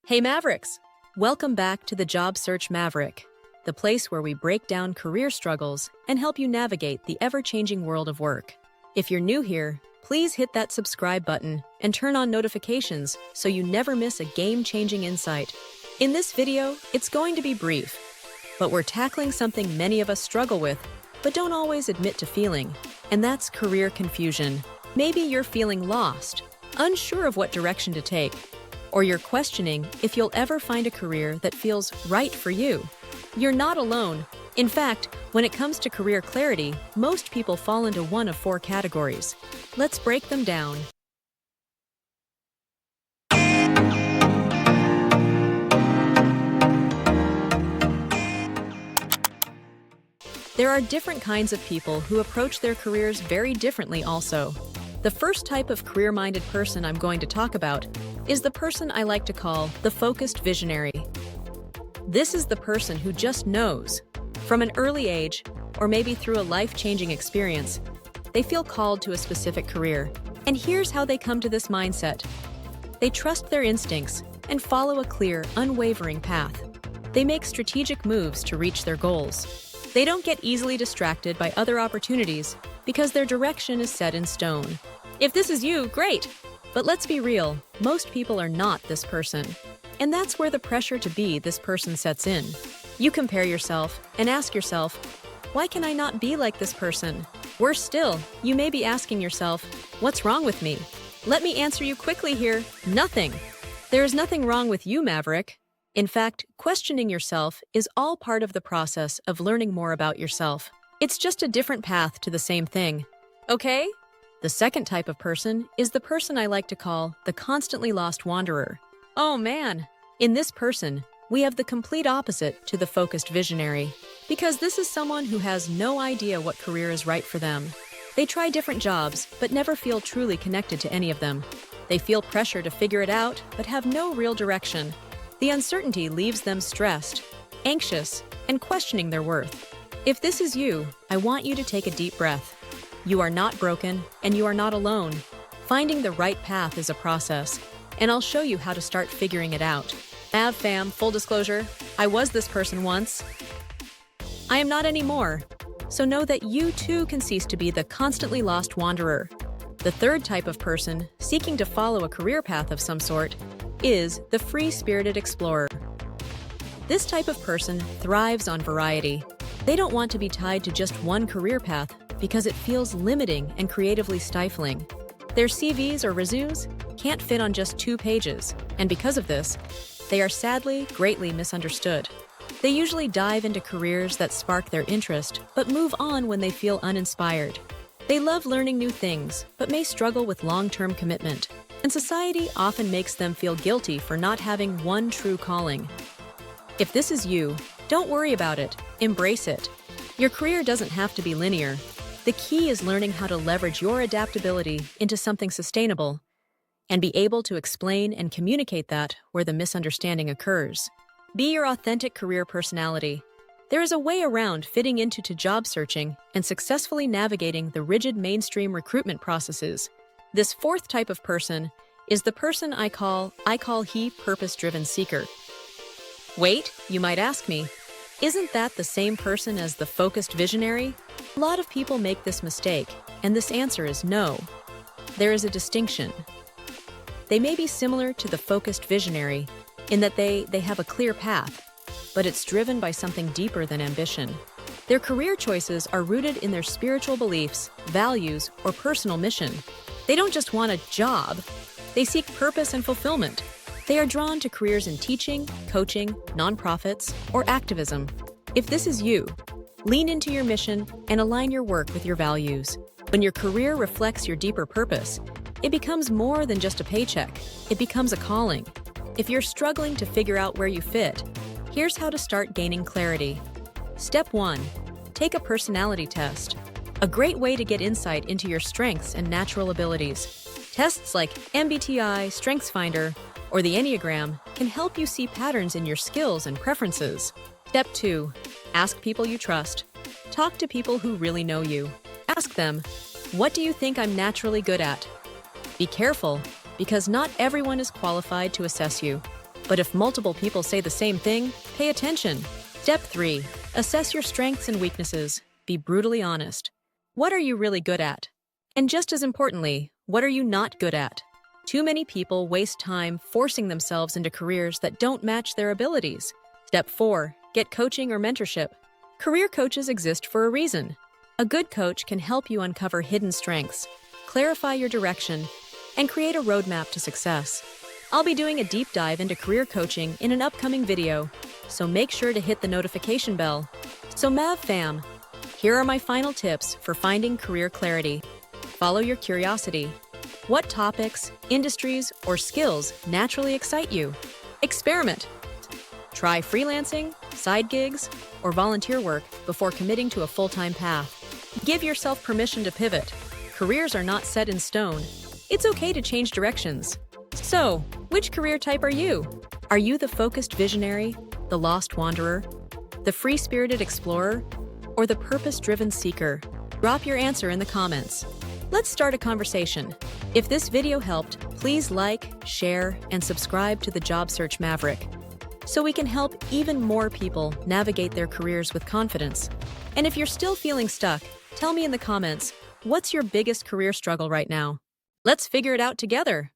Hey Mavericks! Welcome back to the Job Search Maverick, the place where we break down career struggles and help you navigate the ever-changing world of work. If you're new here, please hit that subscribe button and turn on notifications so you never miss a game-changing insight. In this video, it's going to be brief, but we're tackling something many of us struggle with, but don't always admit to feeling, and that's career confusion. Maybe you're feeling lost, unsure of what direction to take, or you're questioning if you'll ever find a career that feels right for you. You're not alone. In fact, when it comes to career clarity, most people fall into one of four categories. Let's break them down. There are different kinds of people who approach their careers very differently also. The first type of career-minded person I'm going to talk about is the person I like to call the focused visionary. This is the person who just knows. From an early age, or maybe through a life-changing experience, they feel called to a specific career. And here's how they come to this mindset. They trust their instincts and follow a clear, unwavering path. They make strategic moves to reach their goals. They don't get easily distracted by other opportunities because their direction is set in stone. If this is you, great! But let's be real, most people are not this person. And that's where the pressure to be this person sets in. You compare yourself and ask yourself, why can I not be like this person? Worse still, you may be asking yourself, what's wrong with me? Let me answer you quickly here, nothing. There is nothing wrong with you, Maverick. In fact, questioning yourself is all part of the process of learning more about yourself. It's just a different path to the same thing. Okay? The second type of person is the person I like to call the constantly lost wanderer. Oh man! In this person, we have the complete opposite to the focused visionary, because this is someone who has no idea what career is right for them. They try different jobs, but never feel truly connected to any of them. They feel pressure to figure it out, but have no real direction. The uncertainty leaves them stressed, anxious, and questioning their worth. If this is you, I want you to take a deep breath. You are not broken, and you are not alone. Finding the right path is a process, and I'll show you how to start figuring it out. Fam, full disclosure, I was this person once. I am not anymore. So know that you too can cease to be the constantly lost wanderer. The third type of person, seeking to follow a career path of some sort, is the free-spirited explorer. This type of person thrives on variety. They don't want to be tied to just one career path because it feels limiting and creatively stifling. Their CVs or resumes can't fit on just 2 pages, and because of this, they are sadly greatly misunderstood. They usually dive into careers that spark their interest, but move on when they feel uninspired. They love learning new things, but may struggle with long-term commitment, and society often makes them feel guilty for not having one true calling. If this is you, don't worry about it, embrace it. Your career doesn't have to be linear. The key is learning how to leverage your adaptability into something sustainable and be able to explain and communicate that where the misunderstanding occurs. Be your authentic career personality. There is a way around fitting into job searching and successfully navigating the rigid mainstream recruitment processes. This fourth type of person is the person I call he purpose-driven seeker. Wait, you might ask me, isn't that the same person as the focused visionary? A lot of people make this mistake, and this answer is no. There is a distinction. They may be similar to the focused visionary in that they have a clear path, but it's driven by something deeper than ambition. Their career choices are rooted in their spiritual beliefs, values, or personal mission. They don't just want a job. They seek purpose and fulfillment. They are drawn to careers in teaching, coaching, nonprofits, or activism. If this is you, lean into your mission and align your work with your values. When your career reflects your deeper purpose, it becomes more than just a paycheck. It becomes a calling. If you're struggling to figure out where you fit, here's how to start gaining clarity. Step 1. Take a personality test. A great way to get insight into your strengths and natural abilities. Tests like MBTI, StrengthsFinder, or the Enneagram can help you see patterns in your skills and preferences. Step 2. Ask people you trust. Talk to people who really know you. Ask them, what do you think I'm naturally good at? Be careful, because not everyone is qualified to assess you. But if multiple people say the same thing, pay attention. Step 3. Assess your strengths and weaknesses. Be brutally honest. What are you really good at? And just as importantly, what are you not good at? Too many people waste time forcing themselves into careers that don't match their abilities. Step 4. Get coaching or mentorship. Career coaches exist for a reason. A good coach can help you uncover hidden strengths, clarify your direction, and create a roadmap to success. I'll be doing a deep dive into career coaching in an upcoming video, so make sure to hit the notification bell. So Mav fam, here are my final tips for finding career clarity. Follow your curiosity. What topics, industries, or skills naturally excite you? Experiment. Try freelancing, side gigs, or volunteer work before committing to a full-time path. Give yourself permission to pivot. Careers are not set in stone. It's okay to change directions. So, which career type are you? Are you the focused visionary, the lost wanderer, the free-spirited explorer, or the purpose-driven seeker? Drop your answer in the comments. Let's start a conversation. If this video helped, please like, share, and subscribe to the Job Search Maverick, so we can help even more people navigate their careers with confidence. And if you're still feeling stuck, tell me in the comments, what's your biggest career struggle right now? Let's figure it out together.